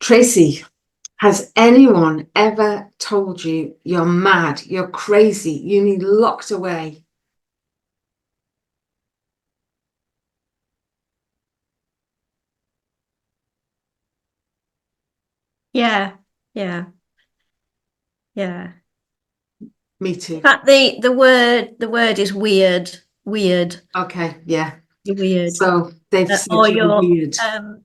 Tracy, has anyone ever told you you're mad, you're crazy, you need locked away? Yeah, yeah, yeah. Me In too. fact, the word is weird. Weird. Okay, yeah. You're weird. So they've Or said you're weird.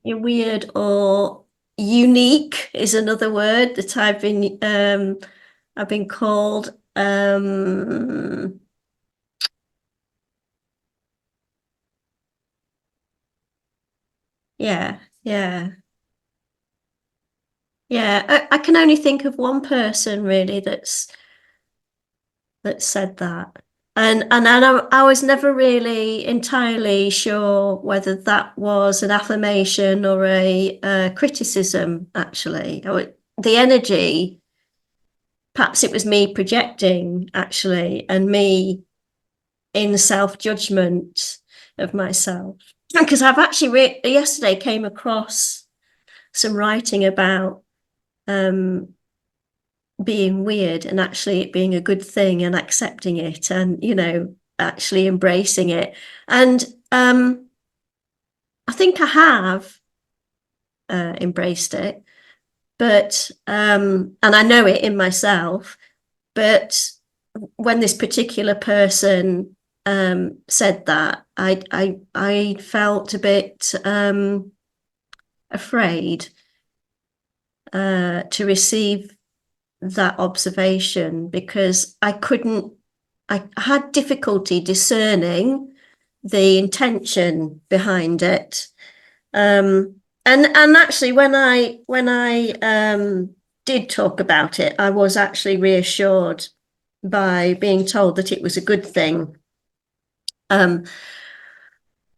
you're weird or unique is another word that I've been called. Yeah, yeah. Yeah. I can only think of one person really that said that. I was never really entirely sure whether that was an affirmation or a criticism, actually. The energy, perhaps it was me projecting, actually, and me in self-judgment of myself. Because I've actually yesterday came across some writing about um, being weird and actually it being a good thing and accepting it and actually embracing it. And I think I have embraced it, but and I know it in myself. But when this particular person said that, I felt a bit afraid to receive that observation because I had difficulty discerning the intention behind it. And actually when I did talk about it, I was actually reassured by being told that it was a good thing. Um,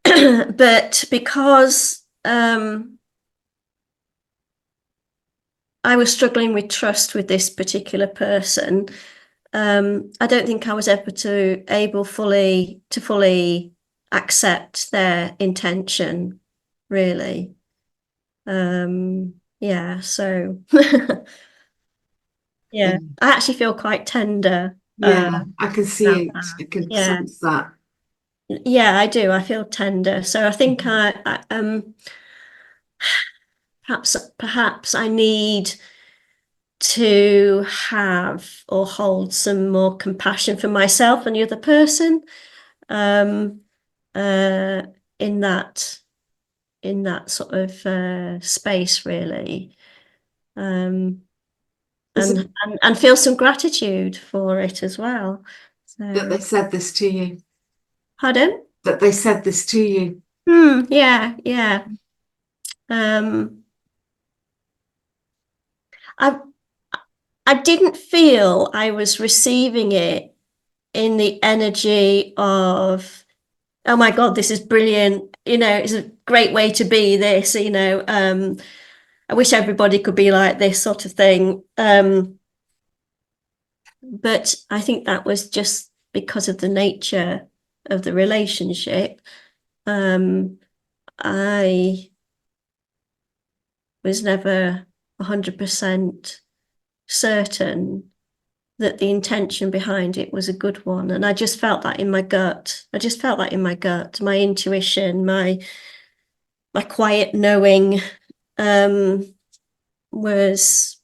but because I was struggling with trust with this particular person, I don't think I was ever able to fully accept their intention, really. Yeah, so Yeah, yeah, I actually feel quite tender yeah, I can about see it. that. I can Yeah, sense that. yeah, I do. I feel tender. So I think Mhm. perhaps I need to have or hold some more compassion for myself and the other person. Um, uh, in that sort of space, really, um, Is it and feel some gratitude for it as well. that they So, said this to you? pardon? That they said this to you? Yeah, yeah. Um, I I didn't feel I was receiving it in the energy of, oh my God, this is brilliant. It's a great way to be this, I wish everybody could be like this sort of thing. But I think that was just because of the nature of the relationship. I was never 100% certain that the intention behind it was a good one. And I just felt that in my gut. I just felt that in my gut, my intuition, my quiet knowing um, was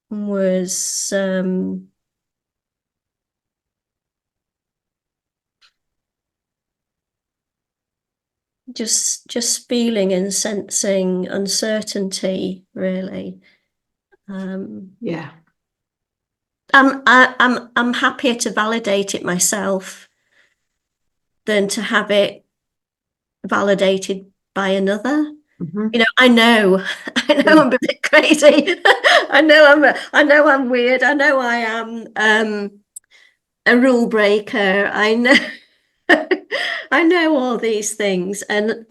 was just feeling and sensing uncertainty, really. Um, Yeah. I'm happier to validate it myself than to have it validated by another. Hmm. I know, I know Yeah. I'm a bit crazy. I know I'm weird. I know I am a rule breaker. I know, I know all these things, and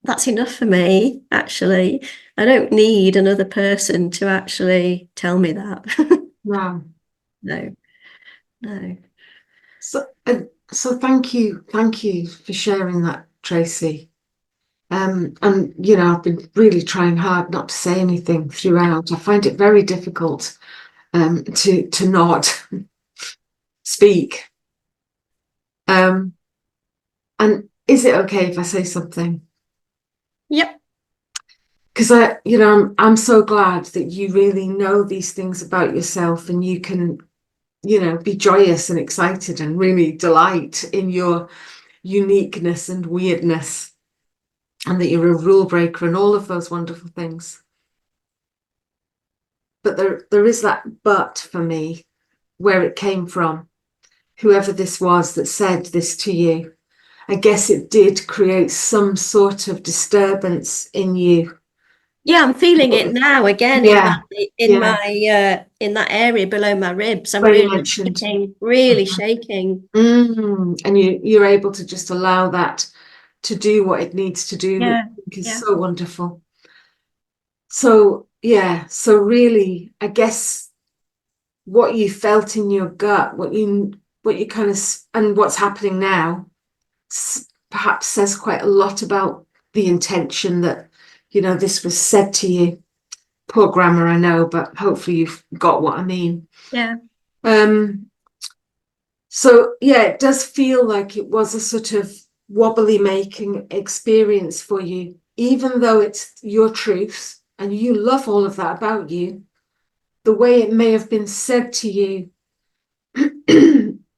that's enough for me, actually. I don't need another person to actually tell me that. Wow. No, no. So, so thank you for sharing that, Tracy. And I've been really trying hard not to say anything throughout. I find it very difficult to not speak. And is it okay if I say something? Yep. Because I'm so glad that you really know these things about yourself, and you can, be joyous and excited and really delight in your uniqueness and weirdness, and that you're a rule breaker and all of those wonderful things. But there is that but for me, where it came from, whoever this was that said this to you. I guess it did create some sort of disturbance in you. Yeah, I'm feeling it now again in Yeah, my in that area below my ribs. I'm where you really mentioned. shaking, really shaking. And you're able to just allow that to do what it needs to do, which Yeah, I think is yeah, so wonderful. So yeah, so really, I guess what you felt in your gut, what you kind of, and what's happening now, perhaps says quite a lot about the intention that, this was said to you. Poor grammar, I know, but hopefully you've got what I mean. yeah. So yeah, it does feel like it was a sort of wobbly making experience for you, even though it's your truth and you love all of that about you. The way it may have been said to you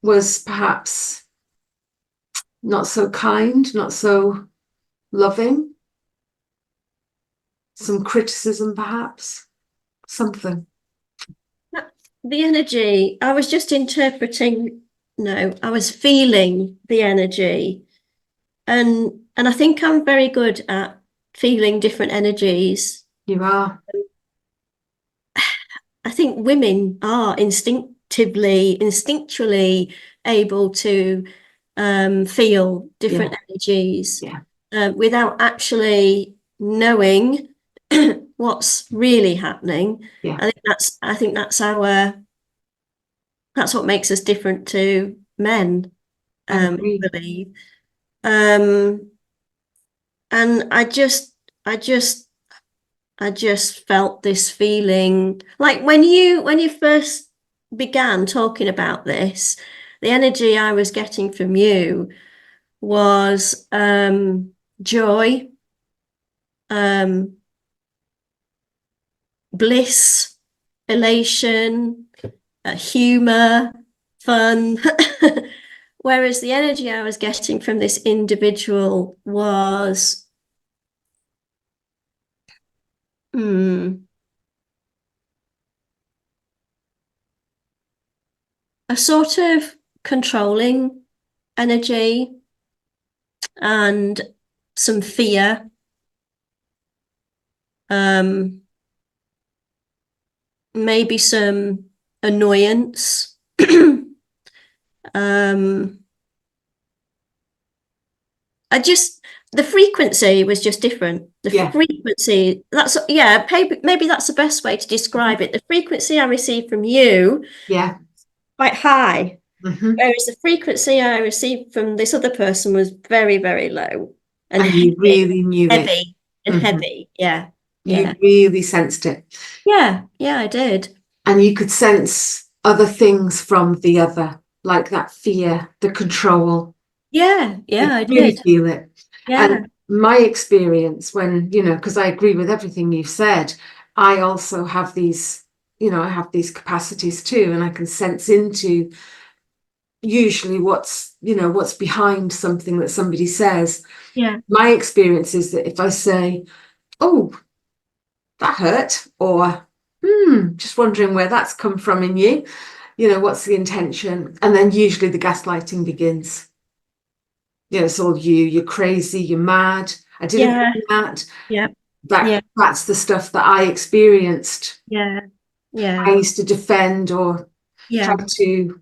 was perhaps not so kind, not so loving, some criticism, perhaps, something. The energy, I was just interpreting, no, I was feeling the energy. And I think I'm very good at feeling different energies. You are. I think women are instinctually able to feel different Yeah, energies yeah, without actually knowing what's really happening. yeah. I think that's what makes us different to men, I I agree. believe. Um, and I just felt this feeling like when you first began talking about this, the energy I was getting from you was joy, um, bliss, elation, humor, fun. Whereas the energy I was getting from this individual was hmm, a sort of controlling energy and some fear. Um, Maybe some annoyance. um, I just the frequency was just different. The Yeah, frequency, that's yeah, maybe that's the best way to describe it. The frequency I received from you yeah. quite high, Hmm. whereas the frequency I received from this other person was very, very low and And you really knew it. heavy and Hmm. heavy. Yeah, yeah, You really sensed it. yeah, yeah. I did. And you could sense other things from the other, like that fear, the control. Yeah, You yeah, I could really did. feel it. Yeah, And my experience when, because I agree with everything you've said, I also have these, I have these capacities too, and I can sense into usually what's behind something that somebody says. yeah, My experience is that if I say, oh, that hurt, or just wondering where that's come from in you, what's the intention? And then usually the gaslighting begins. It's all you're crazy, you're mad, I didn't yeah, mean that. yeah, yeah, That's the stuff that I experienced. yeah, I yeah, used to defend or try yeah, to,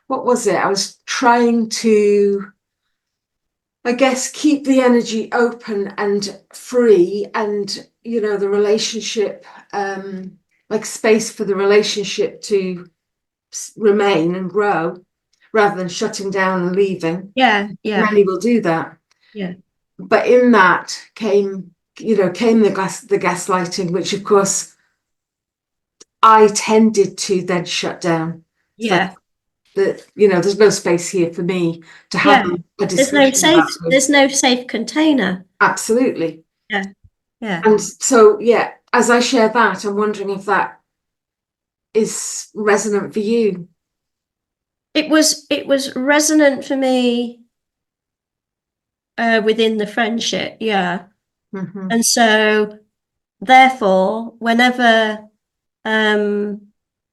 what was it? I was trying to, I guess, keep the energy open and free, and the relationship, like space for the relationship to remain and grow rather than shutting down and leaving. yeah, yeah, Many will do that. yeah, but in that came, came the gaslighting, which of course I tended to then shut down. It's like Yeah. there's no space here for me to have Yeah. a discussion about There's this. no safe container. Absolutely. Yeah. Yeah. And so, yeah, as I share that, I'm wondering if that is resonant for you. It was resonant for me within the friendship, yeah. Hmm. And so therefore, whenever um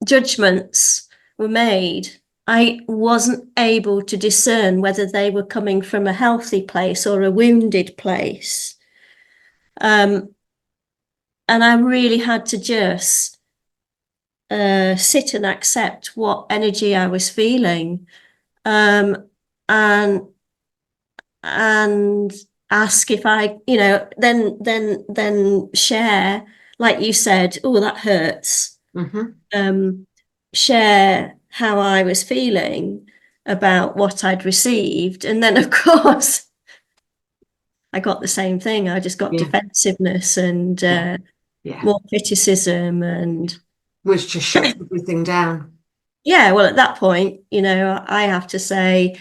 judgments were made, I wasn't able to discern whether they were coming from a healthy place or a wounded place. Um, and I really had to just sit and accept what energy I was feeling, um, and and ask if I, then share, like you said, oh, that hurts. Hmm. Um, Share how I was feeling about what I'd received, and then of course I got the same thing. I just got Yeah, defensiveness and yeah, yeah. more criticism and Which just shuts everything down. yeah, well, at that point, I have to say,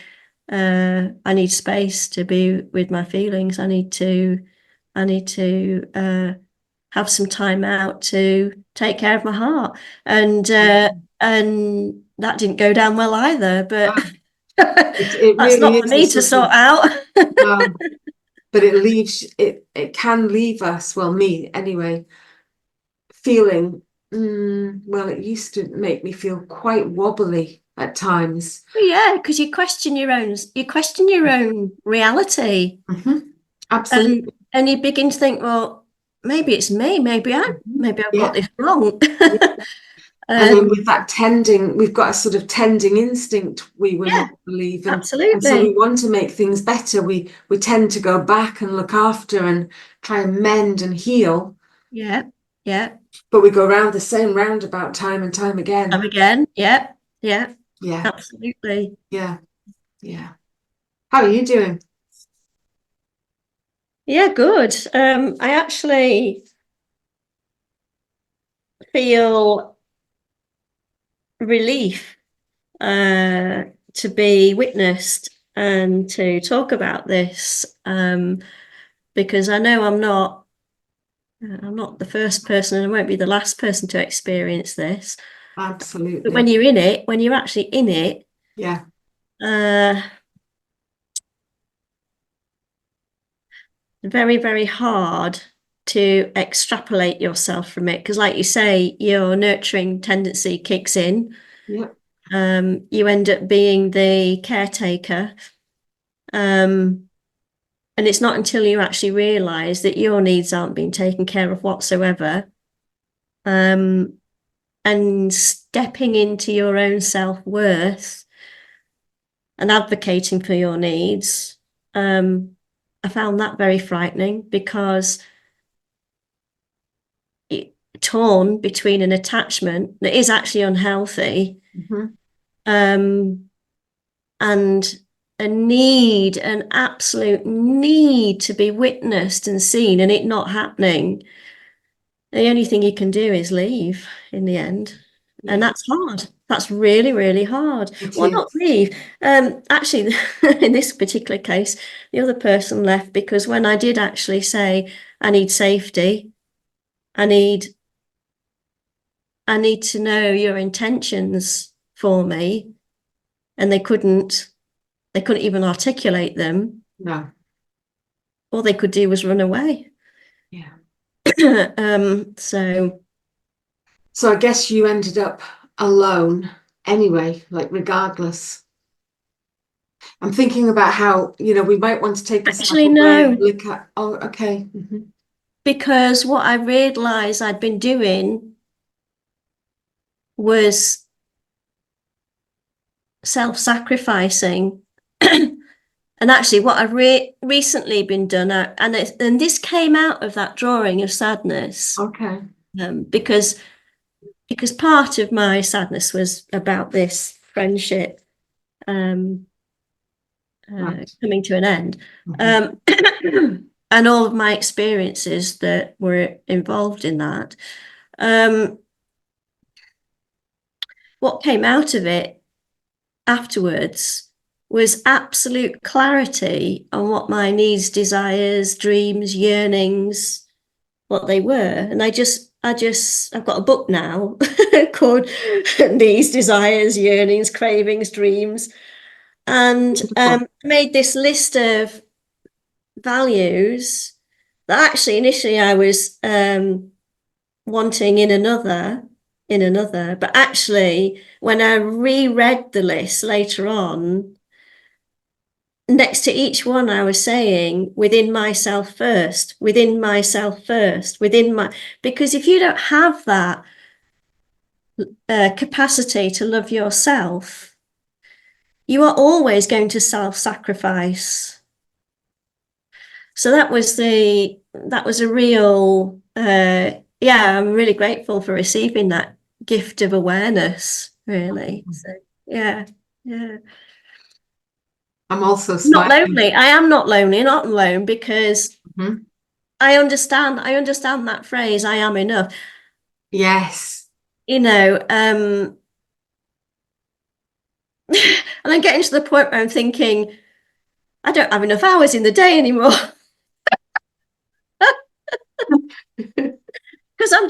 I need space to be with my feelings. I need to have some time out to take care of my heart, and that didn't go down well either. But Ah, it that's really not for is a me to sort sort of, out. um, but it can leave us, well, me anyway, feeling, well, it used to make me feel quite wobbly at times. Yeah, because you question your own reality. Hmm. And Absolutely. and you begin to think, well, maybe it's me, Mhm. maybe I've got Yeah. this wrong. Yeah. And then And with that tending, we've got a sort of tending instinct, we yeah, women believe, and so we absolutely. want to make things better. We tend to go back and look after and try and mend and heal, Yeah, yeah. but we go round the same roundabout time and time And again. again, yeah, yeah, Yeah, absolutely. yeah, yeah. How are you doing? Yeah, good. I actually feel relief to be witnessed and to talk about this, because I know I'm not the first person and I won't be the last person to experience this. But when Absolutely. you're in it, when you're actually in it, Yeah. uh, very, very hard to extrapolate yourself from it. Because, like you say, your nurturing tendency kicks in. Yeah. You end up being the caretaker. Um, and it's not until you actually realize that your needs aren't being taken care of whatsoever. Um, and stepping into your own self-worth and advocating for your needs, I found that very frightening because it, torn between an attachment that is actually unhealthy, Hmm. um, and an absolute need to be witnessed and seen, and it not happening. The only thing you can do is leave in the end. And Yeah, that's hard. That's really, really hard. it Well, not is. leave. Actually, in this particular case, the other person left because when I did actually say, I need safety, I need I need to know your intentions for me, and they couldn't even articulate them. No. All they could do was run away. Yeah. So So I guess you ended up alone anyway, like regardless. I'm thinking about how, we might want to take a step actually, away and no, look at, oh, okay. Hmm. because what I realized I'd been doing was self-sacrificing. And actually, what I've recently been done, and this came out of that drawing of sadness, Okay. because part of my sadness was about this friendship, um, Right. coming to an end. Hmm. Um, and all of my experiences that were involved in that. What came out of it afterwards was absolute clarity on what my needs, desires, dreams, yearnings, what they were. And I've got a book now called Needs, Desires, Yearnings, Cravings, Dreams, and made this list of values that actually initially I was wanting in another, but actually when I reread the list later on, next to each one I was saying within myself first, within myself first, within my, because if you don't have that capacity to love yourself, you are always going to self-sacrifice. So that was a real yeah, I'm really grateful for receiving that gift of awareness, really. So yeah, yeah. I'm also Not smiling. lonely. I am not lonely, not alone, because Mhm. I understand that phrase, I am enough. Yes. You know, and I'm getting to the point where I'm thinking, I don't have enough hours in the day anymore. Because I'm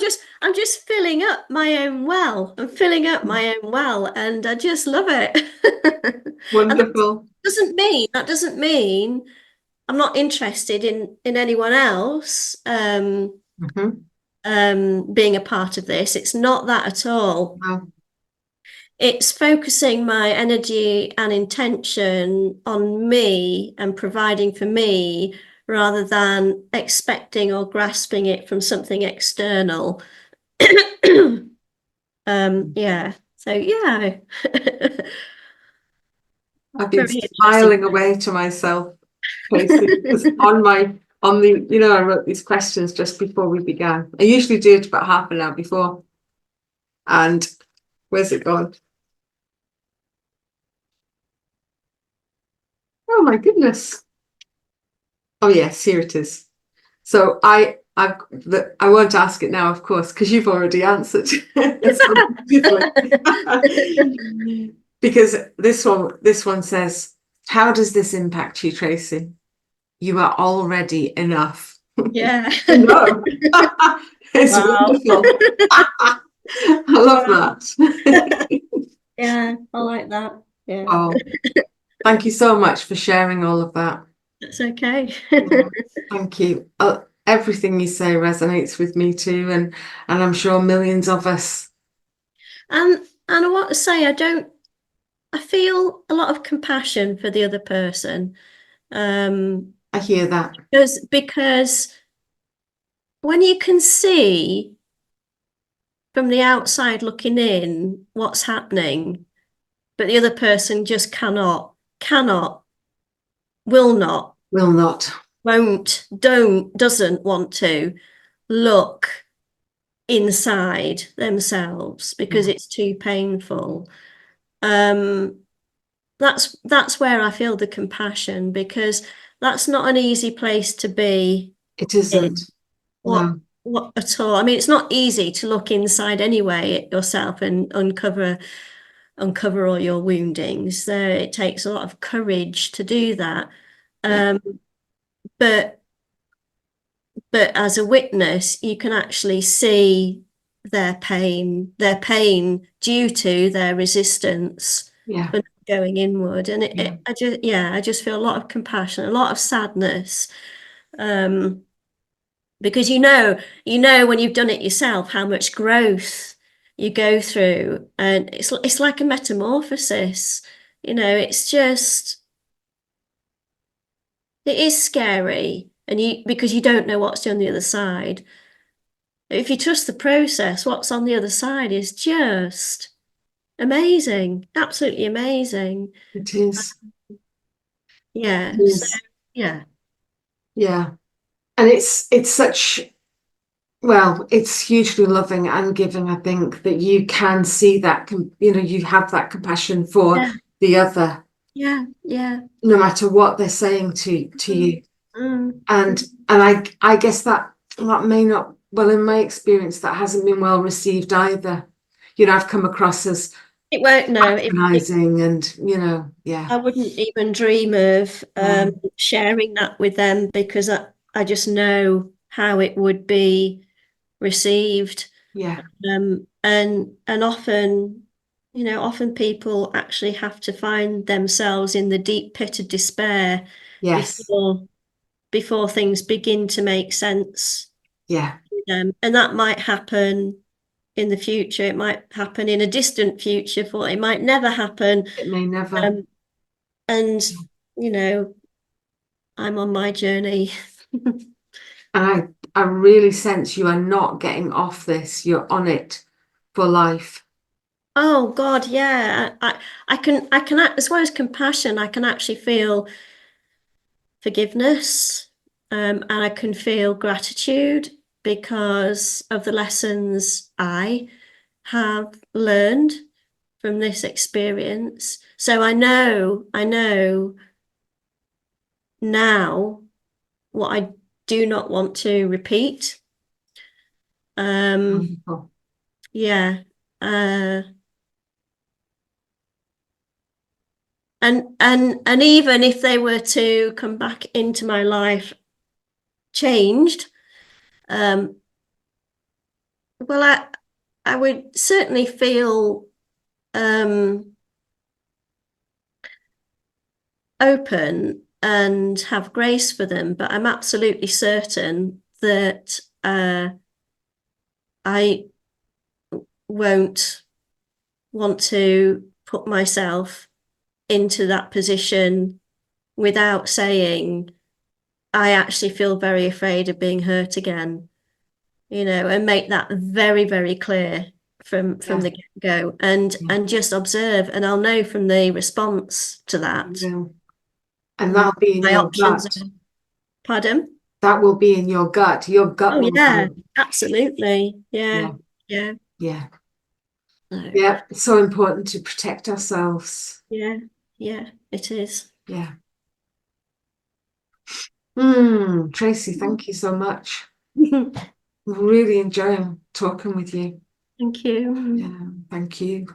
just filling up my own well. I'm filling up my own well, and I just love it. And Wonderful. that doesn't mean I'm not interested in anyone else Mhm. being a part of this. It's not that at all. Wow. It's focusing my energy and intention on me and providing for me rather than expecting or grasping it from something external. Yeah. So yeah. I've been Very interesting. smiling away to myself, Tracy, because on the, I wrote these questions just before we began. I usually do it about half an hour before. And where's it gone? Oh my goodness. Oh yes, here it is. So I won't ask it now, of course, because you've already answered so beautifully. Because this one says, how does this impact you, Tracy? You are already enough. Yeah. No, it's Wow. wonderful. I love that. Yeah, I like that. Yeah, Oh, thank you so much for sharing all of that. that's okay. Yeah, thank you. Everything you say resonates with me too, and I'm sure millions of us. And I want to say I feel a lot of compassion for the other person. Um, I hear that. because when you can see from the outside looking in what's happening, but the other person just cannot, will not, Will not. won't, doesn't want to look inside themselves because Yeah, it's too painful. Um, that's where I feel the compassion, because that's not an easy place to be it isn't. in. No, What at all? I mean, it's not easy to look inside anyway at yourself and uncover all your woundings. So it takes a lot of courage to do that. yeah, Um, but but as a witness, you can actually see their pain due to their resistance yeah, for not going inward. And yeah, I just feel a lot of compassion, a lot of sadness. Um, because you know when you've done it yourself how much growth you go through, and it's like a metamorphosis. It's just it is scary, and you because you don't know what's on the other side. If you trust the process, what's on the other side is just amazing, absolutely amazing. it is. It Yeah. So is. yeah. Yeah. And it's such, well, it's hugely loving and giving, I think, that you can see that, you have that compassion for Yeah. the other, Yeah. Yeah. no matter what they're saying to Mm, you. Mm. And I guess that may not, well, in my experience, that hasn't been well received either. I've come across as It won't, no. patronizing and, yeah, I wouldn't even dream of yeah, sharing that with them because I just know how it would be received. yeah, And often, often people actually have to find themselves in the deep pit of despair yes, before things begin to make sense. yeah, And that might happen in the future. It might happen in a distant future, for it might never happen. it may never. Um, and you know, I'm on my journey. And I really sense you are not getting off this. You're on it for life. Oh God, yeah. I can as well as compassion, I can actually feel forgiveness, and I can feel gratitude because of the lessons I have learned from this experience. So I know now what I do not want to repeat. Um, Wonderful. yeah. Uh, and even if they were to come back into my life changed, um, well, I would certainly feel um, open and have grace for them, but I'm absolutely certain that I won't want to put myself into that position without saying, I actually feel very afraid of being hurt again, and make that very, very clear from Yeah, the get-go, and yeah, and just observe, and I'll know from the response to you that will. And what that'll be in my your options gut. are. Pardon? That will be in your gut. Your gut Oh will yeah, know. absolutely. Yeah, Yeah, yeah. yeah, No, yeah. It's so important to protect ourselves. yeah, yeah, it is. Yeah. Tracy, thank you so much. Thank Really enjoying talking with you. you. Yeah, thank you.